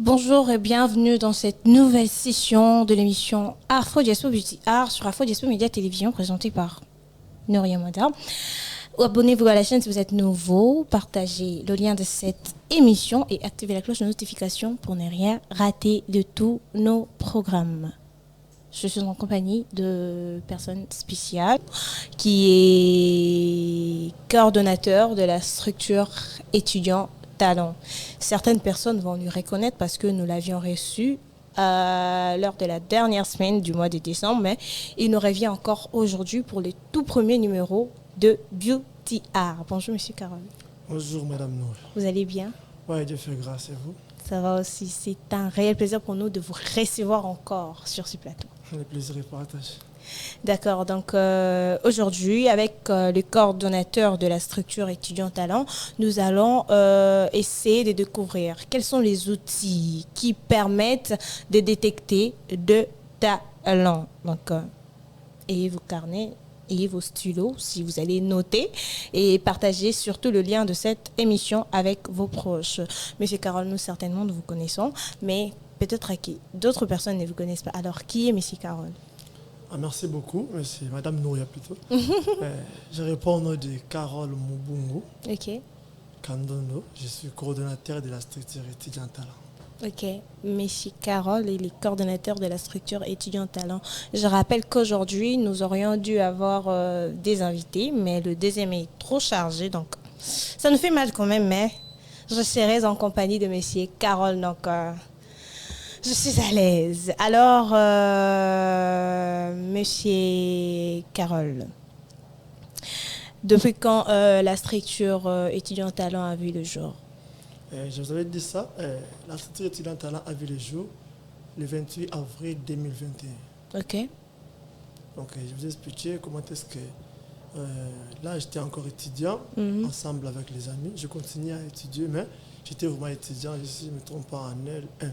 Bonjour et bienvenue dans cette nouvelle session de l'émission Afro Diaspo Beauty Art sur Afro Diaspo Média Télévision présentée par Nouria Moda. Abonnez-vous à la chaîne si vous êtes nouveau, partagez le lien de cette émission et activez la cloche de notification pour ne rien rater de tous nos programmes. Je suis en compagnie de personnes spéciales qui est coordonnateur de la structure étudiant talent. Certaines personnes vont lui reconnaître parce que nous l'avions reçu lors de la dernière semaine du mois de décembre, mais il nous revient encore aujourd'hui pour le tout premier numéro de Beauty Art. Bonjour Monsieur Carole. Bonjour Madame Nour. Vous allez bien? Oui, Dieu fait grâce, et vous? Ça va aussi. C'est un réel plaisir pour nous de vous recevoir encore sur ce plateau. Le plaisir est partagé. D'accord, donc aujourd'hui, avec le coordonnateur de la structure étudiant talent, nous allons essayer de découvrir quels sont les outils qui permettent de détecter de talents. Donc, ayez vos carnets, ayez vos stylos si vous allez noter et partagez surtout le lien de cette émission avec vos proches. Monsieur Carole, nous certainement nous vous connaissons, mais peut-être que d'autres personnes ne vous connaissent pas. Alors, qui est Monsieur Carole? Ah, merci beaucoup, c'est Madame Nouria plutôt. Je réponds au nom de Carole Mubungu. Ok. Kandondo. Je suis coordonnateur de la structure étudiant talent. Ok. Monsieur Carole, il est coordonnateur de la structure étudiant talent. Je rappelle qu'aujourd'hui, nous aurions dû avoir des invités, mais le deuxième est trop chargé, donc ça nous fait mal quand même, mais je serai en compagnie de Monsieur Carole, donc je suis à l'aise. Alors, Monsieur Carole, depuis quand la structure étudiant talent a vu le jour? Je vous avais dit ça, la structure étudiant talent a vu le jour le 28 avril 2021. Ok. Donc, je vous ai expliqué comment est-ce que là, j'étais encore étudiant, ensemble avec les amis. Je continuais à étudier, mais j'étais vraiment étudiant ici, je ne me trompe pas, en L1.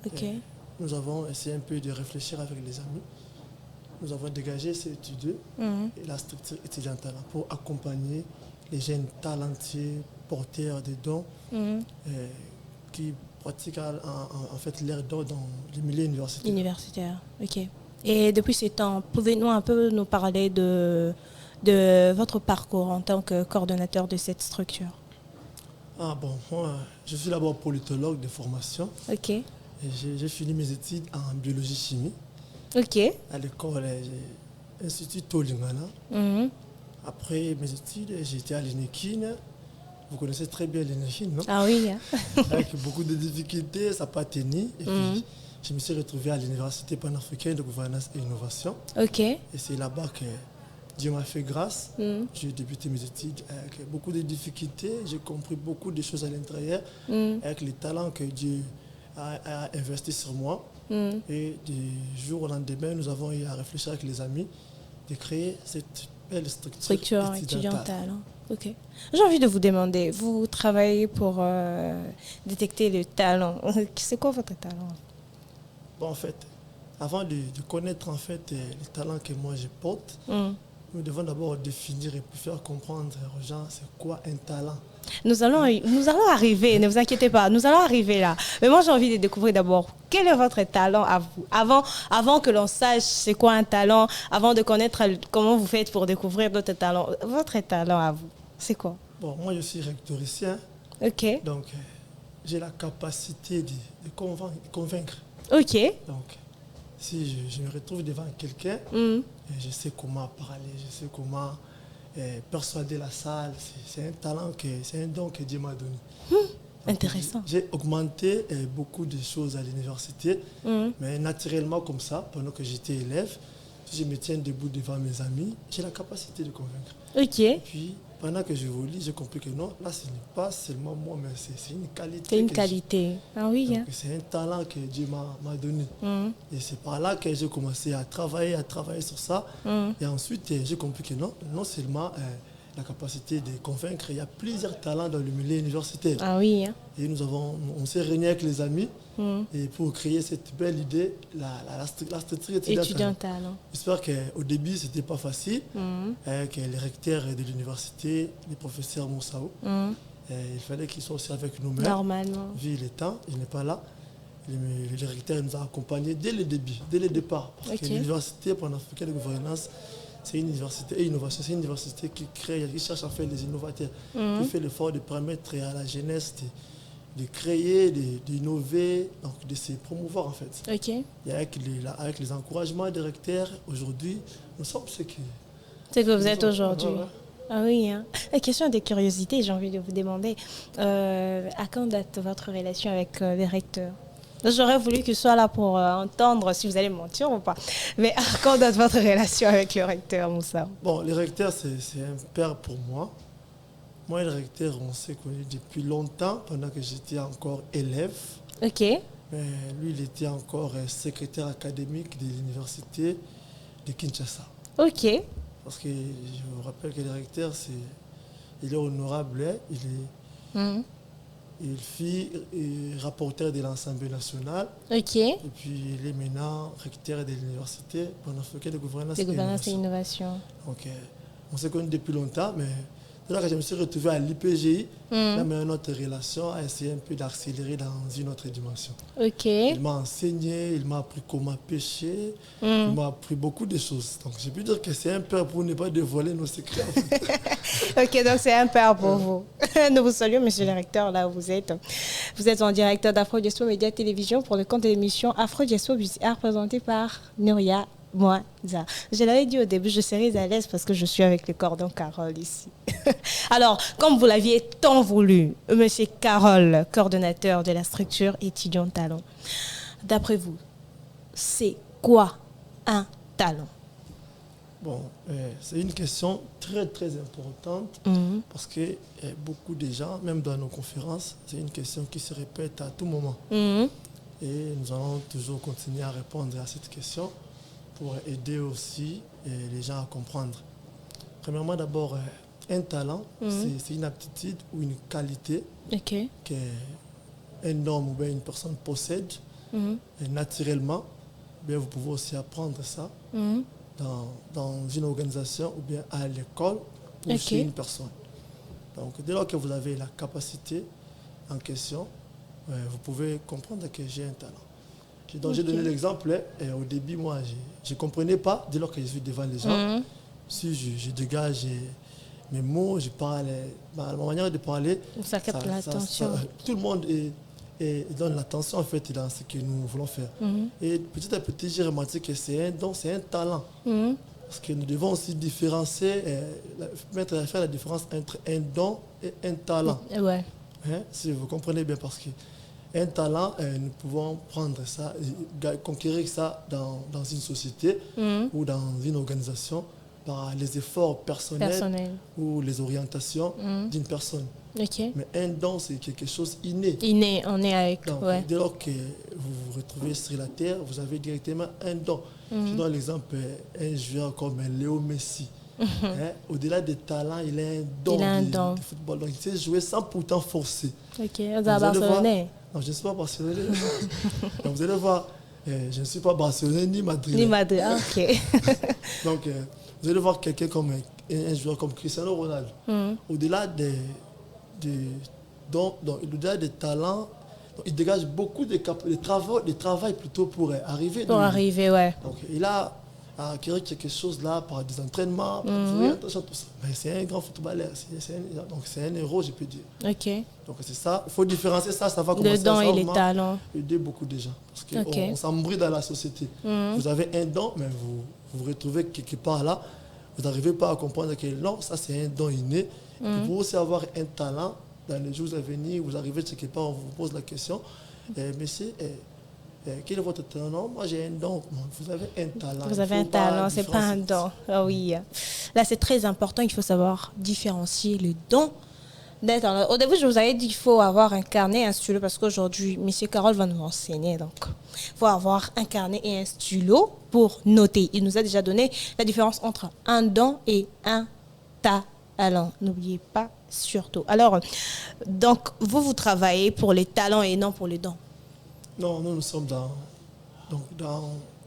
Okay. Nous avons essayé un peu de réfléchir avec les amis. Nous avons dégagé ces étudiants et la structure étudiante talent pour accompagner les jeunes talentueux, porteurs de dons qui pratiquent en fait leurs dons dans le milieu universitaire. Universitaire, ok. Et depuis ce temps, pouvez-vous un peu nous parler de votre parcours en tant que coordonnateur de cette structure? Ah bon, moi, je suis d'abord politologue de formation. Ok. J'ai fini mes études en biologie-chimie. Ok. À l'école, Institut Tolingana. Après mes études, j'étais à l'INEKIN. Vous connaissez très bien l'INEKIN, non? Ah oui. Avec beaucoup de difficultés, ça n'a pas tenu. Et puis, je me suis retrouvé à l'Université panafricaine de gouvernance et innovation. Ok. Et c'est là-bas que Dieu m'a fait grâce. J'ai débuté mes études avec beaucoup de difficultés. J'ai compris beaucoup de choses à l'intérieur, avec les talents que Dieu a investi sur moi. Et du jour au lendemain, nous avons eu à réfléchir avec les amis de créer cette belle structure étudiantale. Ok. J'ai envie de vous demander, vous travaillez pour détecter le talent. C'est quoi votre talent? Bon, en fait, avant de connaître en fait les talents que moi je porte, nous devons d'abord définir et faire comprendre aux gens c'est quoi un talent. Nous allons arriver, ne vous inquiétez pas, nous allons arriver là. Mais moi j'ai envie de découvrir d'abord quel est votre talent à vous. Avant que l'on sache c'est quoi un talent, avant de connaître comment vous faites pour découvrir d'autres talents, votre talent à vous, c'est quoi? Bon, moi je suis rectoricien. Ok. Donc j'ai la capacité de convaincre. Ok. Donc si je me retrouve devant quelqu'un, je sais comment parler, je sais comment persuader la salle. C'est un talent, c'est un don que Dieu m'a donné. Intéressant. J'ai augmenté beaucoup de choses à l'université, mais naturellement comme ça, pendant que j'étais élève, si je me tiens debout devant mes amis, j'ai la capacité de convaincre. Ok. Et puis, pendant que j'évolue, j'ai compris que non, là, ce n'est pas seulement moi, mais c'est une qualité. C'est une qualité. Ah oui. Hein. C'est un talent que Dieu m'a donné. Et c'est par là que j'ai commencé à travailler sur ça. Et ensuite, j'ai compris que non seulement la capacité de convaincre, il y a plusieurs talents dans le milieu universitaire. Ah oui. Hein. Et on s'est réunis avec les amis et pour créer cette belle idée, la structure étudiantale. J'espère qu'au début, ce n'était pas facile, que les recteurs de l'université, les professeurs Moussao, il fallait qu'ils soient aussi avec nous-mêmes. Normalement. Vu le temps, il n'est pas là. Le recteur nous a accompagnés dès le début, dès le départ. Parce que l'université panafricaine de gouvernance, c'est une université et innovation. C'est une université qui crée, qui cherche à faire des innovateurs, qui fait l'effort de permettre à la jeunesse de créer, d'innover, donc de se promouvoir en fait. Okay. Et avec les encouragements des recteurs, aujourd'hui, nous sommes ce que... C'est que vous êtes aujourd'hui. Ah oui, hein. La question de curiosité, j'ai envie de vous demander, à quand date votre relation avec les recteurs? J'aurais voulu qu'il soit là pour entendre si vous allez mentir ou pas. Mais à quand date votre relation avec le recteur, Moussa? Bon, le recteur, c'est un père pour moi. Moi et le recteur, on s'est connus depuis longtemps, pendant que j'étais encore élève. Ok. Mais lui, il était encore secrétaire académique de l'université de Kinshasa. Ok. Parce que je vous rappelle que le recteur, il est honorable, il fut rapporteur de l'Assemblée nationale. Ok. Et puis il est maintenant recteur de l'université panafricaine de gouvernance et innovation. Donc, on s'est connus depuis longtemps, mais c'est là que je me suis retrouvé à l'IPGI. Là, mais notre relation a essayé un peu d'accélérer dans une autre dimension. Ok. Il m'a enseigné, il m'a appris comment pêcher, il m'a appris beaucoup de choses. Donc, je peux dire que c'est un père pour ne pas dévoiler nos secrets. En fait. Ok, donc c'est un père pour vous. Nous vous saluons, monsieur le recteur, là où vous êtes. Vous êtes en directeur d'Afro-Diaspo Média Télévision pour le compte de l'émission Afro-Diaspo Busière présentée par Nuria Moisa. Je l'avais dit au début, je serais à l'aise parce que je suis avec le cordon Carole ici. Alors, comme vous l'aviez tant voulu, monsieur Carole, coordonnateur de la structure étudiant talent, d'après vous, c'est quoi un talent? Bon, c'est une question très très importante parce que beaucoup de gens, même dans nos conférences, c'est une question qui se répète à tout moment. Et nous allons toujours continuer à répondre à cette question pour aider aussi les gens à comprendre. Premièrement, d'abord, un talent, c'est une aptitude ou une qualité qu'un homme ou bien une personne possède et naturellement. Bien, vous pouvez aussi apprendre ça dans une organisation ou bien à l'école ou chez une personne. Donc, dès lors que vous avez la capacité en question, vous pouvez comprendre que j'ai un talent. Donc, j'ai donné l'exemple, au début, moi, je ne comprenais pas, dès lors que je suis devant les gens, si je dégage mes mots, je parle, ma manière de parler, ça capte l'attention. Tout le monde donne l'attention en fait dans ce que nous voulons faire. Et petit à petit, j'ai remarqué que c'est un don, c'est un talent. Parce que nous devons aussi différencier, faire la différence entre un don et un talent. Ouais. Si vous comprenez bien, parce que un talent, nous pouvons prendre ça, conquérir ça dans une société ou dans une organisation par les efforts personnels. Ou les orientations d'une personne. Mais un don, c'est quelque chose inné. Inné, on est avec. Donc, dès lors que vous vous retrouvez sur la terre, vous avez directement un don. Je donne l'exemple, un joueur comme Léo Messi. Au-delà des talents, il a un don de football. Donc, il sait jouer sans pourtant forcer. Ok, vous êtes Barcelonais? Non, je ne suis pas Barcelonais. Donc, vous allez voir, je ne suis pas Barcelonais ni Madrid. Ni Madrid, ok. Donc, vous allez voir quelqu'un comme un joueur comme Cristiano Ronaldo. Au-delà au-delà des talents, il dégage beaucoup de travail plutôt pour arriver. Pour arriver, ouais. Donc, il a acquis quelque chose là par des entraînements, par tout ça. Mais c'est un grand footballeur. Donc, c'est un héros, je peux dire. Ok. Donc, c'est ça. Il faut différencier ça. Ça va commencer le don et les talents. Aider beaucoup de gens. Parce qu'on s'embrouille dans la société. Vous avez un don, mais vous vous retrouvez quelque part là. Vous n'arrivez pas à comprendre que non, ça c'est un don inné. Vous pouvez aussi avoir un talent dans les jours à venir. Vous arrivez quelque part, on vous pose la question. Monsieur, quel est votre talent? Non, moi j'ai un don. Vous avez un talent. Vous avez un talent, c'est pas un don. Ah oui. Là, c'est très important. Il faut savoir différencier le don d'un talent. Au début, je vous avais dit qu'il faut avoir un carnet et un stylo parce qu'aujourd'hui, M. Carole va nous enseigner. Donc, il faut avoir un carnet et un stylo pour noter. Il nous a déjà donné la différence entre un don et un talent. N'oubliez pas surtout. Alors, donc, vous travaillez pour les talents et non pour les dons. Non, nous sommes dans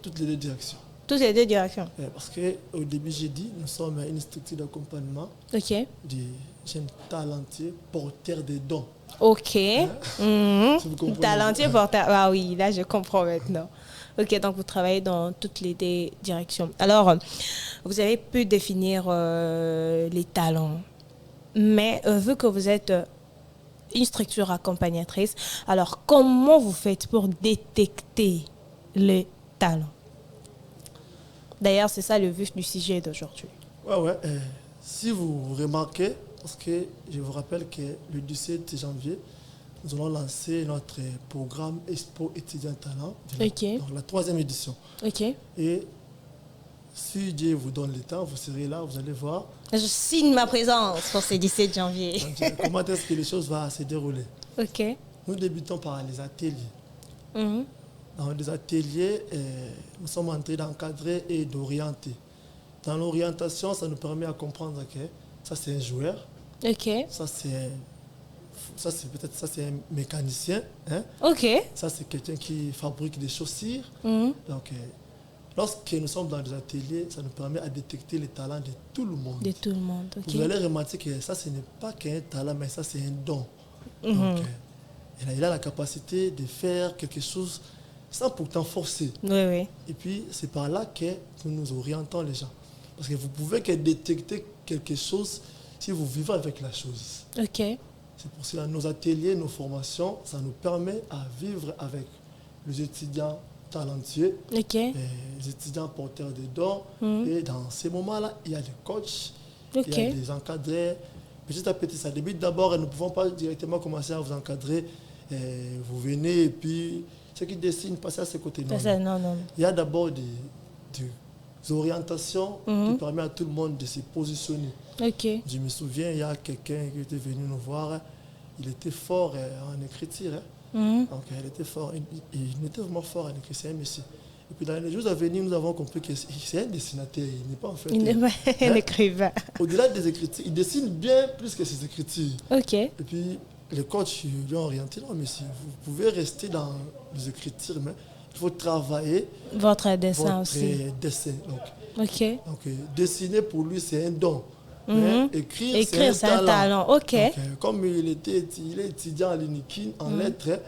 toutes les deux directions. Toutes les deux directions. Parce qu'au début, j'ai dit, nous sommes une structure d'accompagnement des jeunes talentueux porteurs de dons. Ok. Talentueux porteur. Ah oui, là, je comprends maintenant. Ok, donc vous travaillez dans toutes les deux directions. Alors, vous avez pu définir les talents. Mais vu que vous êtes une structure accompagnatrice, alors comment vous faites pour détecter les talents? D'ailleurs, c'est ça le vif du sujet d'aujourd'hui. Ouais. Si vous remarquez, parce que je vous rappelle que le 17 janvier, nous allons lancer notre programme Expo étudiant talent, donc la 3e édition. Ok. Et si Dieu vous donne le temps, vous serez là, vous allez voir. Je signe ma présence pour ce 17 janvier. Donc, comment est-ce que les choses vont se dérouler? Ok. Nous débutons par les ateliers. Dans les ateliers, nous sommes en train d'encadrer et d'orienter. Dans l'orientation, ça nous permet de comprendre que ça c'est un joueur. Ok. Ça c'est un mécanicien. Hein? Ok. Ça c'est quelqu'un qui fabrique des chaussures. Donc, lorsque nous sommes dans les ateliers, ça nous permet de détecter les talents de tout le monde. De tout le monde, ok. Vous allez remarquer que ça, ce n'est pas qu'un talent, mais ça, c'est un don. Donc, il a la capacité de faire quelque chose sans pourtant forcer. Oui. Et puis, c'est par là que nous orientons les gens. Parce que vous pouvez que détecter quelque chose si vous vivez avec la chose. Ok. C'est pour cela que nos ateliers, nos formations, ça nous permet à vivre avec les étudiants talentueux, les étudiants porteurs de dons. Et dans ces moments-là, il y a des coachs, il y a des encadrés. Petit à petit, ça débute d'abord et nous ne pouvons pas directement commencer à vous encadrer. Vous venez et puis ceux qui dessinent, passez à ce côté. Non. Il y a d'abord des orientations qui permettent à tout le monde de se positionner. Je me souviens, il y a quelqu'un qui était venu nous voir, il était fort en écriture. Donc, il était fort, il était vraiment fort en écriture, c'est un monsieur. Et puis, dans les jours à venir, nous avons compris que c'est un dessinateur, il n'est pas en fait... Il n'est pas un écrivain. Au-delà des écritures, il dessine bien plus que ses écritures. Et puis, les coachs lui ont orienté, non, monsieur, vous pouvez rester dans les écritures, mais il faut travailler votre dessin aussi. Donc, dessiner pour lui, c'est un don. Écrire c'est un talent. Donc, comme il est étudiant à l'UNIKIN en lettres,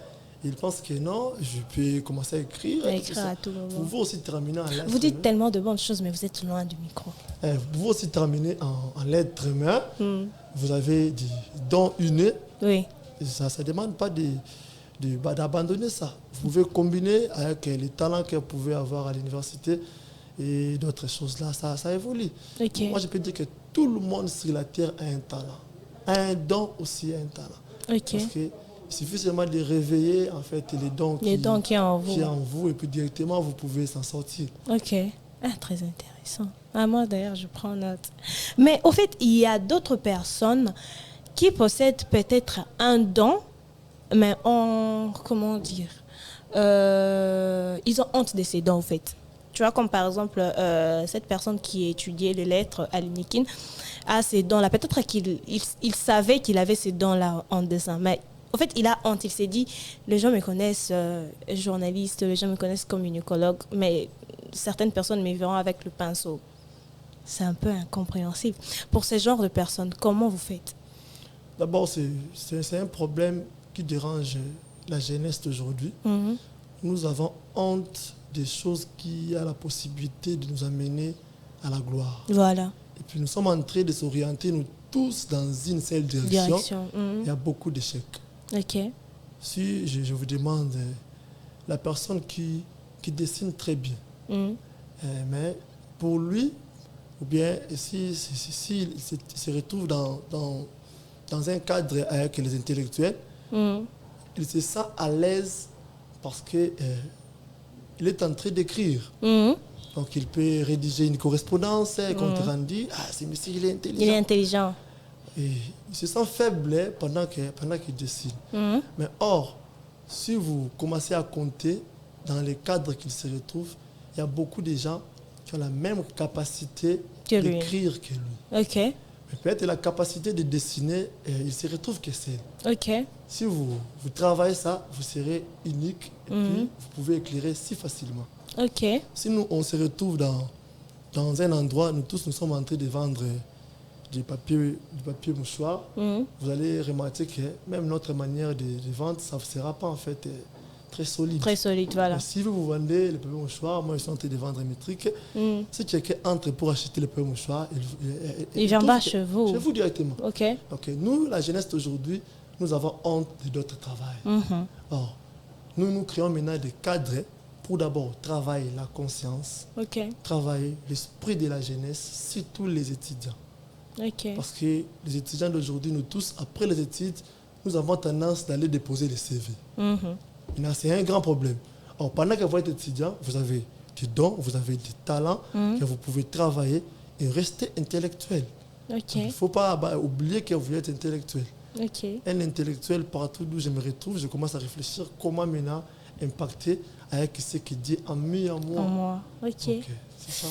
il pense que non, je peux commencer à écrire. À tout moment. Vous pouvez aussi terminer en lettres. Vous dites tellement de bonnes choses, mais vous êtes loin du micro. Vous pouvez aussi terminer en lettres, mais vous avez des dons innés. Oui. Et ça ne demande pas d'abandonner ça. Vous pouvez combiner avec les talents que vous pouvez avoir à l'université et d'autres choses là, ça évolue. Moi, je peux dire que tout le monde sur la terre a un talent. Un don aussi a un talent. Parce qu'il suffit seulement de réveiller en fait les dons qui sont en vous et puis directement vous pouvez s'en sortir. Très intéressant. Moi d'ailleurs, je prends note. Mais au fait, il y a d'autres personnes qui possèdent peut-être un don, mais comment dire, ils ont honte de ces dons en fait. Tu vois, comme par exemple, cette personne qui étudiait les lettres à l'UNIKIN a ces dons-là. Peut-être qu'il savait qu'il avait ces dons-là en dessin, mais en fait, il a honte. Il s'est dit, les gens me connaissent journaliste, les gens me connaissent communicologue, mais certaines personnes me verront avec le pinceau. C'est un peu incompréhensible. Pour ce genre de personnes, comment vous faites? D'abord, c'est un problème qui dérange la jeunesse d'aujourd'hui. Nous avons honte des choses qui ont la possibilité de nous amener à la gloire. Voilà. Et puis nous sommes en train de s'orienter, nous tous, dans une seule direction. Il y a beaucoup d'échecs. Si je vous demande, la personne qui dessine très bien, mais pour lui, ou bien s'il se retrouve dans un cadre avec les intellectuels, il se sent à l'aise parce que il est en train d'écrire. Donc, il peut rédiger une correspondance, quand tu dit, ah, c'est monsieur, il est intelligent. Il est intelligent. Et il se sent faible pendant qu'il dessine. Mais or, si vous commencez à compter dans les cadres qu'il se retrouve, il y a beaucoup de gens qui ont la même capacité d'écrire que lui. Ok. Mais peut-être la capacité de dessiner, il se retrouve que c'est. Ok. Si vous travaillez ça, vous serez unique et puis vous pouvez éclairer si facilement. Ok. Si nous, on se retrouve dans un endroit, nous tous, nous sommes en train de vendre du papier mouchoir, vous allez remarquer que même notre manière de vendre, ça ne sera pas en fait très solide. Très solide, voilà. Mais si vous vendez le papier mouchoir, moi je suis en train de vendre un métrique, si quelqu'un entre pour acheter le papier mouchoir, il viendra chez vous. Chez vous directement. Ok. Donc nous, la jeunesse d'aujourd'hui, nous avons honte de notre travail. Or, nous créons maintenant des cadres pour d'abord travailler la conscience, travailler l'esprit de la jeunesse, surtout les étudiants. Parce que les étudiants d'aujourd'hui, nous tous, après les études, nous avons tendance d'aller déposer les CV. C'est un grand problème. Or, pendant que vous êtes étudiant, vous avez des dons, vous avez des talents que vous pouvez travailler et rester intellectuel. Il ne faut pas oublier que vous êtes intellectuel. Un intellectuel, partout où je me retrouve, je commence à réfléchir comment maintenant impacter avec ce qu'il dit en mieux en moi. C'est ça.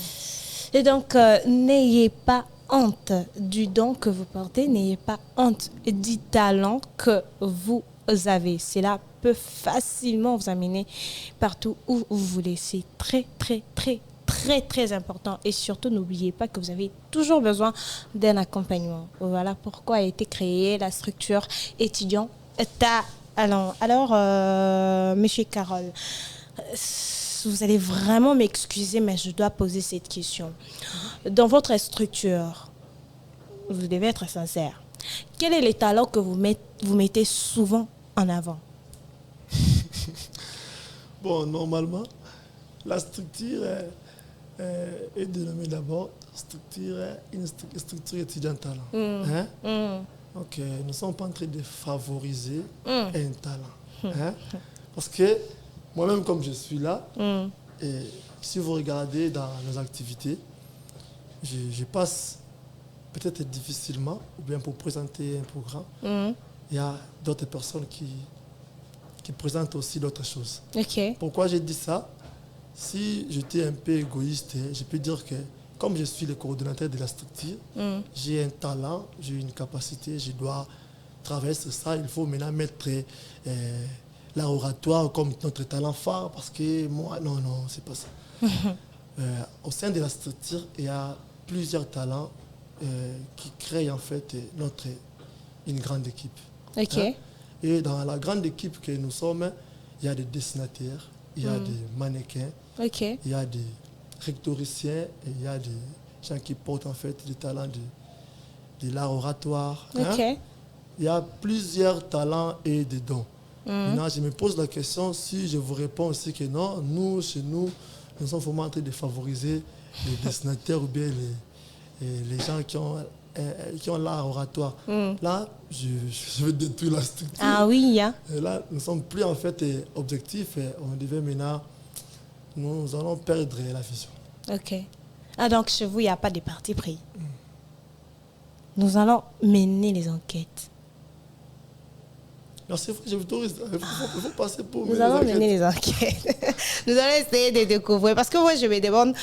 Et donc, n'ayez pas honte du don que vous portez, n'ayez pas honte du talent que vous avez. Cela peut facilement vous amener partout où vous voulez. C'est très, très, très, très, très important. Et surtout, n'oubliez pas que vous avez toujours besoin d'un accompagnement. Voilà pourquoi a été créée la structure étudiant talent. Alors, Monsieur Carole, vous allez vraiment m'excuser, mais je dois poser cette question. Dans votre structure, vous devez être sincère. Quel est le talent que vous mettez souvent en avant? Bon, normalement, la structure est dénommée d'abord une structure étudiante talent. Donc, nous ne sommes pas en train de favoriser un talent. Parce que moi-même, comme je suis là, et si vous regardez dans nos activités, je passe peut-être difficilement, ou bien pour présenter un programme, il y a d'autres personnes qui présentent aussi d'autres choses. Pourquoi j'ai dit ça? Si j'étais un peu égoïste, je peux dire que comme je suis le coordonnateur de la structure, j'ai un talent, j'ai une capacité, je dois travailler sur ça. Il faut maintenant mettre l'oratoire comme notre talent phare parce que moi, non, c'est pas ça. Au sein de la structure, il y a plusieurs talents qui créent en fait une grande équipe. Et dans la grande équipe que nous sommes, il y a des dessinateurs, il y a des mannequins, il y a des rectoriciens, et il y a des gens qui portent en fait des talents de l'art oratoire. Il y a plusieurs talents et des dons. Maintenant, je me pose la question, si je vous réponds aussi que non, chez nous, nous sommes vraiment en train de favoriser les dessinateurs ou bien les gens qui ont l'art oratoire. Là, je vais détruire la structure. Ah oui, Et là, nous ne sommes plus en fait objectifs. On devait maintenant, nous allons perdre la vision. Donc chez vous, il n'y a pas de parti pris. Nous allons mener les enquêtes. Non, c'est vrai, je vous autorise. Il faut passer pour nous allons mener les enquêtes. Nous allons essayer de découvrir. Parce que moi, je me demande,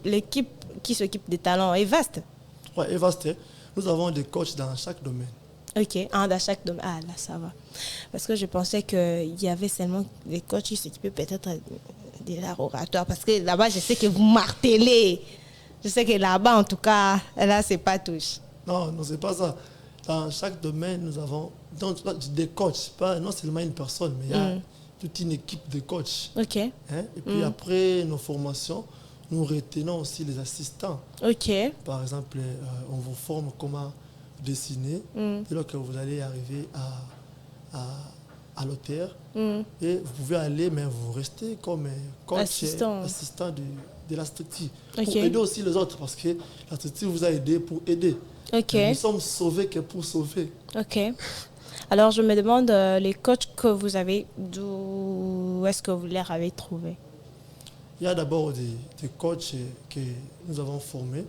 l'équipe qui s'occupe des talents est vaste. Oui, est vaste. Nous avons des coachs dans chaque domaine. Dans chaque domaine. Ah, là, ça va. Parce que je pensais qu'il y avait seulement des coachs qui s'occupaient peut-être de l'art oratoire. Parce que là-bas, je sais que vous martelez. Je sais que là-bas, en tout cas, là, c'est pas touche. Non, c'est pas ça. Dans chaque domaine, nous avons des coachs, pas non seulement une personne, mais il y a toute une équipe de coachs. Et puis après nos formations, nous retenons aussi les assistants. Par exemple, on vous forme comment dessiner. Dès lors que vous allez arriver à l'auteur, et vous pouvez aller, mais vous restez comme coach, assistant de la structure. Pour aider aussi les autres, parce que la structure vous a aidé pour aider. Nous sommes sauvés que pour sauver. Alors, je me demande, les coachs que vous avez, d'où où est-ce que vous les avez trouvés? Il y a d'abord des coachs que nous avons formés.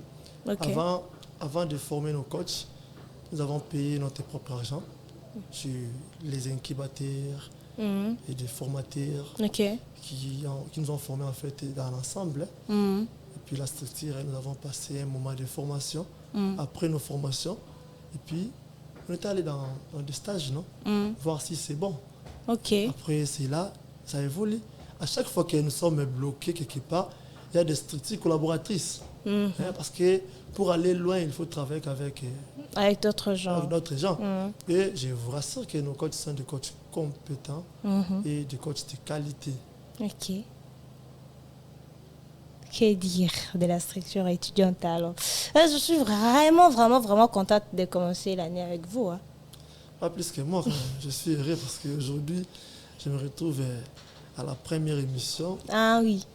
Ok. Avant de former nos coachs, nous avons payé notre propre argent sur les incubateurs et des formateurs Ok. qui nous ont formés en fait dans l'ensemble. Mhm. Et puis la structure, nous avons passé un moment de formation. Après nos formations, et puis on est allé dans des stages, non? Voir si c'est bon. Ok. Après, c'est là, ça évolue. À chaque fois que nous sommes bloqués quelque part, il y a des structures collaboratrices. Hein, parce que pour aller loin, il faut travailler Avec d'autres gens. avec d'autres gens. Et je vous rassure que nos coachs sont des coachs compétents et des coachs de qualité. Ok. Que dire de la structure étudiante alors? Je suis vraiment contente de commencer l'année avec vous. Hein. Pas plus que moi, je suis heureux parce qu'aujourd'hui, je me retrouve à la première émission. Ah oui.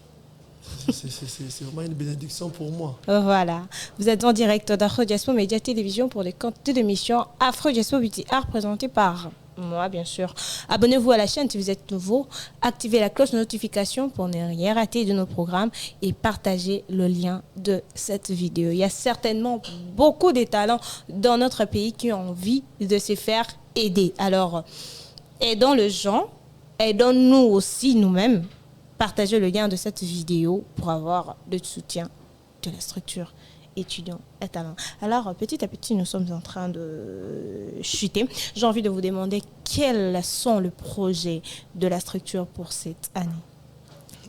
C'est vraiment une bénédiction pour moi. Voilà. Vous êtes en direct d'Afro Diaspo Média Télévision pour le contenu de l'émission Afro Diaspo Beauty Art présenté par moi, bien sûr. Abonnez-vous à la chaîne si vous êtes nouveau. Activez la cloche de notification pour ne rien rater de nos programmes et partagez le lien de cette vidéo. Il y a certainement beaucoup de talents dans notre pays qui ont envie de se faire aider. Alors, aidons le gens, aidons-nous aussi nous-mêmes. Partagez le lien de cette vidéo pour avoir le soutien de la structure étudiant et talent. Alors, petit à petit, nous sommes en train de chuter. J'ai envie de vous demander quels sont les projets de la structure pour cette année.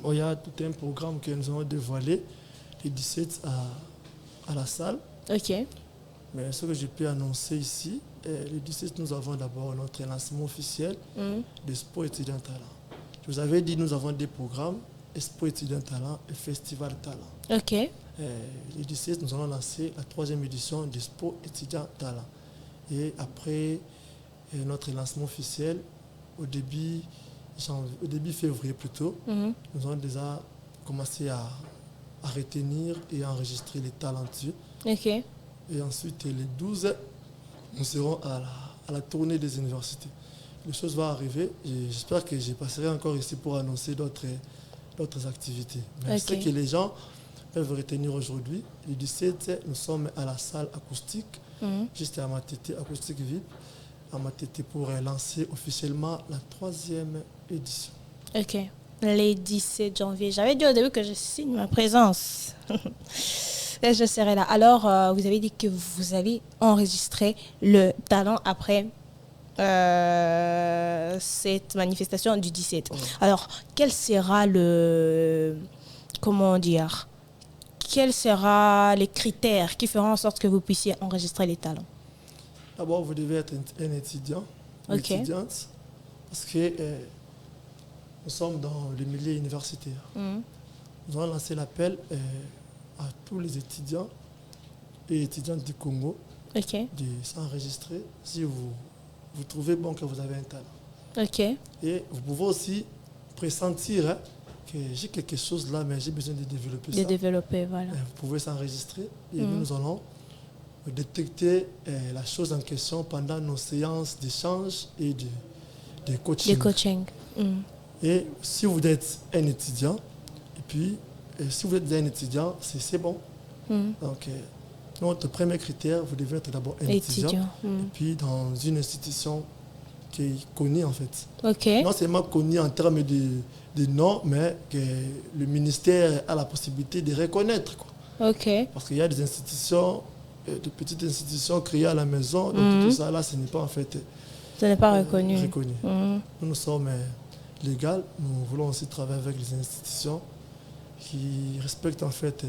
Bon, il y a tout un programme que nous avons dévoilé le 17 à la salle. Ok. Mais ce que je peux annoncer ici, le 17, nous avons d'abord notre lancement officiel de Sport étudiant talent. Je vous avais dit, nous avons des programmes, Expo étudiant talent et Festival talent. Ok. Le 17, nous allons lancer la 3e édition de Sport étudiant talent. Et après notre lancement officiel, au début février plutôt, nous allons déjà commencer à retenir et à enregistrer les talentueux. Ok. Et ensuite, le 12, nous serons à la tournée des universités. Les choses vont arriver et j'espère que je passerai encore ici pour annoncer d'autres activités. Mais ce que les gens peuvent retenir aujourd'hui, le 17, nous sommes à la salle acoustique, juste à Matete, acoustique VIP, à Matete pour lancer officiellement la 3e édition. Ok. Le 17 janvier. J'avais dit au début que je signe ma présence. Et je serai là. Alors, vous avez dit que vous allez enregistrer le talent après cette manifestation du 17. Alors, quel sera quels seront les critères qui feront en sorte que vous puissiez enregistrer les talents? D'abord, vous devez être un étudiant, une étudiante, parce que nous sommes dans le milieu universitaire. Nous allons lancer l'appel à tous les étudiants et étudiantes du Congo de s'enregistrer si vous trouvez bon que vous avez un talent. Ok. Et vous pouvez aussi pressentir que j'ai quelque chose là, mais j'ai besoin de développer ça. De développer, voilà. Vous pouvez s'enregistrer et nous allons détecter la chose en question pendant nos séances d'échange et de coaching. De coaching. Et si vous êtes un étudiant, et puis si vous êtes un étudiant, c'est bon. Donc, notre premier critère, vous devez être d'abord un étudiant. Et puis dans une institution qui est connue en fait. Non seulement connue en termes de nom, mais que le ministère a la possibilité de reconnaître. Quoi. Parce qu'il y a des institutions, de petites institutions créées à la maison, donc tout ça là, ce n'est pas en fait... Ce n'est pas reconnu. Nous sommes légaux, nous voulons aussi travailler avec les institutions qui respectent en fait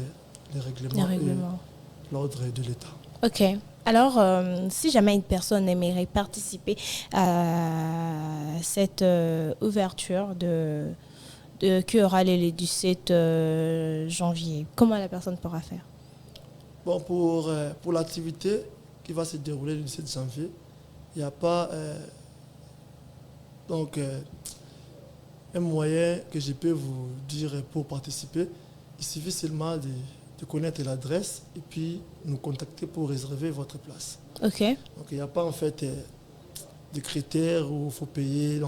les règlements. Et l'ordre de l'État. Ok. Alors, si jamais une personne aimerait participer à cette ouverture qui aura lieu le 17 janvier, comment la personne pourra faire? Bon, pour l'activité qui va se dérouler le 17 janvier, il n'y a pas un moyen que je peux vous dire pour participer. Il suffit seulement de connaître l'adresse et puis nous contacter pour réserver votre place. Donc il n'y a pas en fait de critères où il faut payer.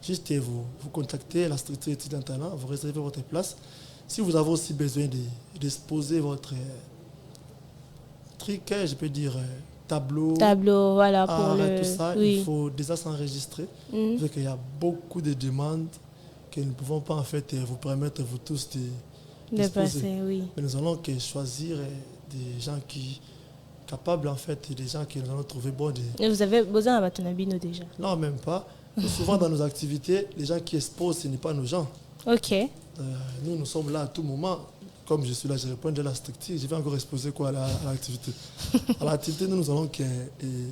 Juste vous contactez la structure étudiant talent, vous réservez votre place. Si vous avez aussi besoin d'exposer votre truc, je peux dire tableau, voilà, art, pour tout ça, oui. il faut déjà s'enregistrer. Parce qu'il y a beaucoup de demandes que nous ne pouvons pas en fait vous permettre, vous tous, de passer, oui. Mais nous allons choisir des gens qui capables, en fait, des gens que nous allons trouver bons. Et vous avez besoin de Batonabino déjà? Non, même pas. Souvent, dans nos activités, les gens qui exposent, ce n'est pas nos gens. Ok. Nous sommes là à tout moment. Comme je suis là, je réponds de la structure. Je vais encore exposer quoi à l'activité. À l'activité, nous allons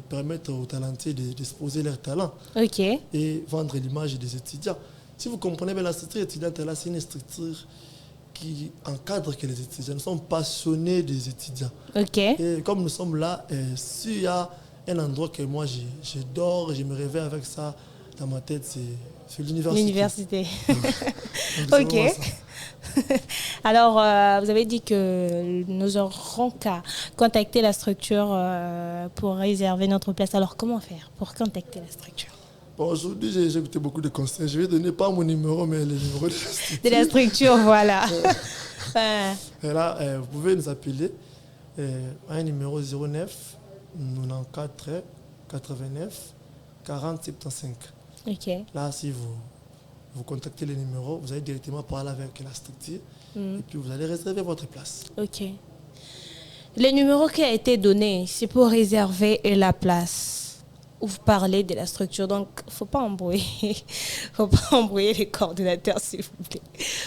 permettre aux talentés d'exposer leurs talents. Ok. Et vendre l'image des étudiants. Si vous comprenez bien, la structure étudiante, là, c'est une structure qui encadre que les étudiants. Nous sommes passionnés des étudiants. Ok. Et comme nous sommes là, s'il y a un endroit que moi j'adore, je me réveille avec ça dans ma tête, c'est l'université. Ok. Alors, vous avez dit que nous aurons qu'à contacter la structure pour réserver notre place. Alors, comment faire pour contacter la structure? Bon, aujourd'hui, j'ai écouté beaucoup de conseils. Je vais donner pas mon numéro, mais le numéro de la structure. De la structure, voilà. Et là, vous pouvez nous appeler à un numéro 09 94 89 40 75. Ok. Là, si vous contactez le numéro, vous allez directement parler avec la structure et puis vous allez réserver votre place. Ok. Le numéro qui a été donné, c'est pour réserver la place. Vous parlez de la structure, donc faut pas embrouiller les coordinateurs, s'il vous plaît.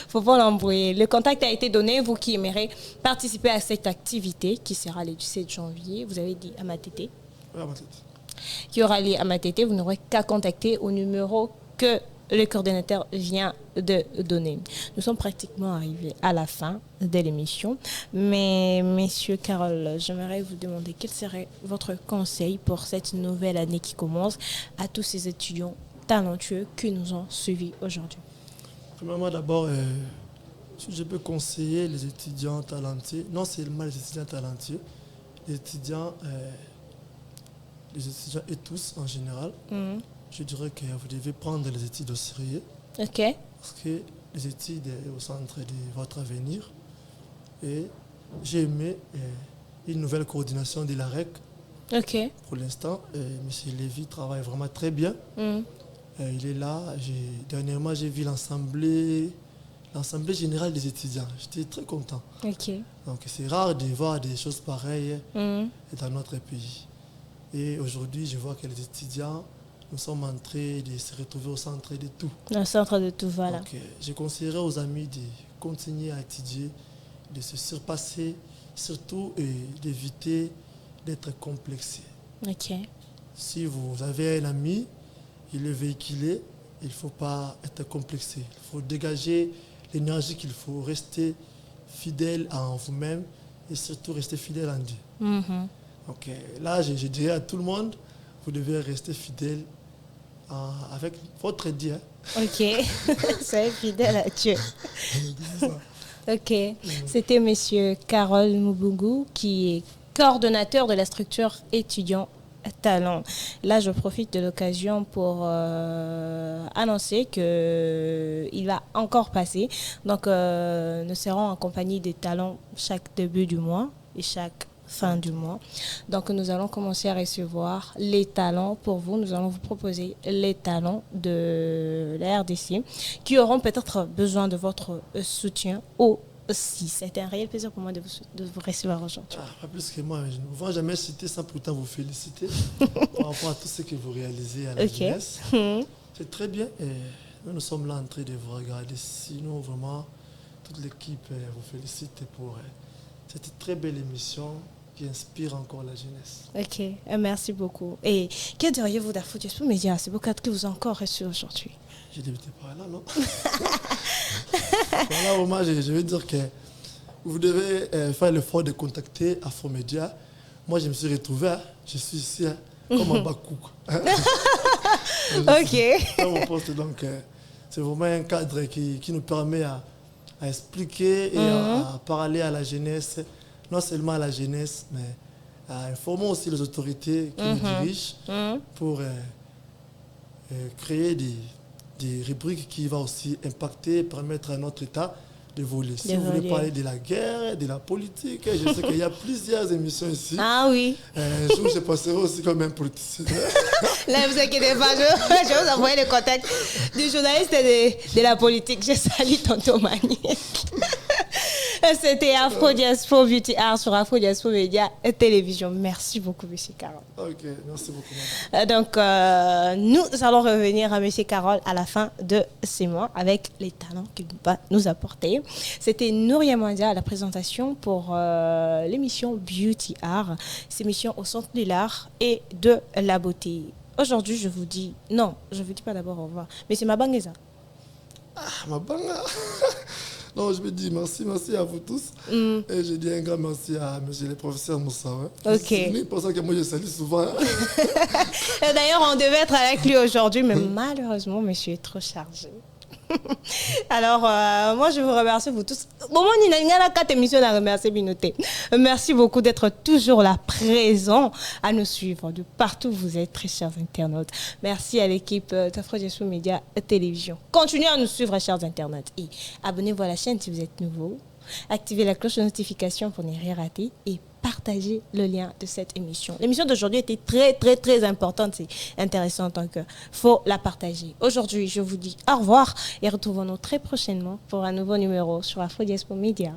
Faut pas l'embrouiller. Le contact a été donné. Vous qui aimeriez participer à cette activité qui sera le 17 janvier, vous avez dit à Matete. Oui, à Matete. Qui aura lieu à Matete, vous n'aurez qu'à contacter au numéro que le coordinateur vient de donner. Nous sommes pratiquement arrivés à la fin de l'émission. Mais, Monsieur Carole, j'aimerais vous demander quel serait votre conseil pour cette nouvelle année qui commence à tous ces étudiants talentueux qui nous ont suivis aujourd'hui. Premièrement, d'abord, si je peux conseiller les étudiants talentueux, non seulement les étudiants talentueux, les étudiants et tous en général, je dirais que vous devez prendre les études au sérieux. Ok. Parce que les études sont au centre de votre avenir. Et j'ai aimé une nouvelle coordination de l'AREC. Ok. Pour l'instant, M. Lévy travaille vraiment très bien. Il est là. Dernièrement, j'ai vu l'Assemblée générale des étudiants. J'étais très content. Ok. Donc c'est rare de voir des choses pareilles dans notre pays. Et aujourd'hui, je vois que les étudiants, nous sommes en train de se retrouver au centre de tout. Au centre de tout, voilà. Donc, je conseillerais aux amis de continuer à étudier, de se surpasser, surtout d'éviter d'être complexé. Ok. Si vous avez un ami, il est véhiculé, il ne faut pas être complexé. Il faut dégager l'énergie qu'il faut, rester fidèle en vous-même et surtout rester fidèle en Dieu. Donc là, je dirais à tout le monde, vous devez rester fidèle avec votre Dieu. Ok, soyez fidèle à Dieu. Ok, c'était Monsieur Carole Mubungu qui est coordonnateur de la structure étudiant talent. Là, je profite de l'occasion pour annoncer qu'il va encore passer. Donc, nous serons en compagnie des talents chaque début du mois et chaque fin du mois. Donc, nous allons commencer à recevoir les talents pour vous. Nous allons vous proposer les talents de la RDC qui auront peut-être besoin de votre soutien aussi. C'était un réel plaisir pour moi de vous recevoir aujourd'hui. Pas plus que moi. Je ne vous vois jamais citer sans pourtant vous féliciter par rapport à tout ce que vous réalisez à la jeunesse. C'est très bien. Et nous sommes là en train de vous regarder. Sinon, vraiment, toute l'équipe vous félicite pour cette très belle émission qui inspire encore la jeunesse. Ok, merci beaucoup. Et que diriez-vous d'Afro Diaspora Média? C'est beaucoup que vous avez encore reçu aujourd'hui. J'ai débuté par là, non? Voilà, moi, je veux dire que vous devez faire l'effort de contacter Afromédia. Moi, je me suis retrouvé, je suis ici comme un Bakou. Ok. Dans mon poste, donc, c'est vraiment un cadre qui nous permet à expliquer et à parler à la jeunesse, non seulement à la jeunesse, mais à informer aussi les autorités qui nous dirigent pour créer des rubriques qui vont aussi impacter, permettre à notre État d'évoluer. Si vous voulez parler de la guerre, de la politique, je sais qu'il y a plusieurs émissions ici. Ah oui. Un jour, je passerai aussi comme un politicien. Là, ne vous inquiétez pas, je vais vous envoyer le contact du journaliste de la politique. Je salue tonton Maniek. C'était Afro Diaspo Beauty Art sur Afro Diaspo Média et Télévision. Merci beaucoup, M. Carole. Ok, merci beaucoup. Donc, nous allons revenir à M. Carole à la fin de ces mois avec les talents qu'il va nous apporter. C'était Nouria Mwandia à la présentation pour l'émission Beauty Art, cette émission au centre de l'art et de la beauté. Aujourd'hui, je vous dis, non, je ne vous dis pas d'abord au revoir, mais c'est ma bangaisa. Ah, ma banga. Non, je me dis merci à vous tous. Et je dis un grand merci à monsieur le professeur Moussa. Hein. Ok. C'est pour ça que moi je salue souvent. Hein. D'ailleurs, on devait être avec lui aujourd'hui, mais malheureusement, monsieur est trop chargé. Alors, moi, je vous remercie vous tous. Merci beaucoup d'être toujours là, présent, à nous suivre de partout où vous êtes, très chers internautes. Merci à l'équipe d'Afro Diaspo Média Télévision. Continuez à nous suivre, chers internautes. Et abonnez-vous à la chaîne si vous êtes nouveau. Activez la cloche de notification pour ne rien rater et partagez le lien de cette émission. L'émission d'aujourd'hui était très importante, c'est intéressant, donc il faut la partager. Aujourd'hui, je vous dis au revoir et retrouvons-nous très prochainement pour un nouveau numéro sur Afro Diaspo Média.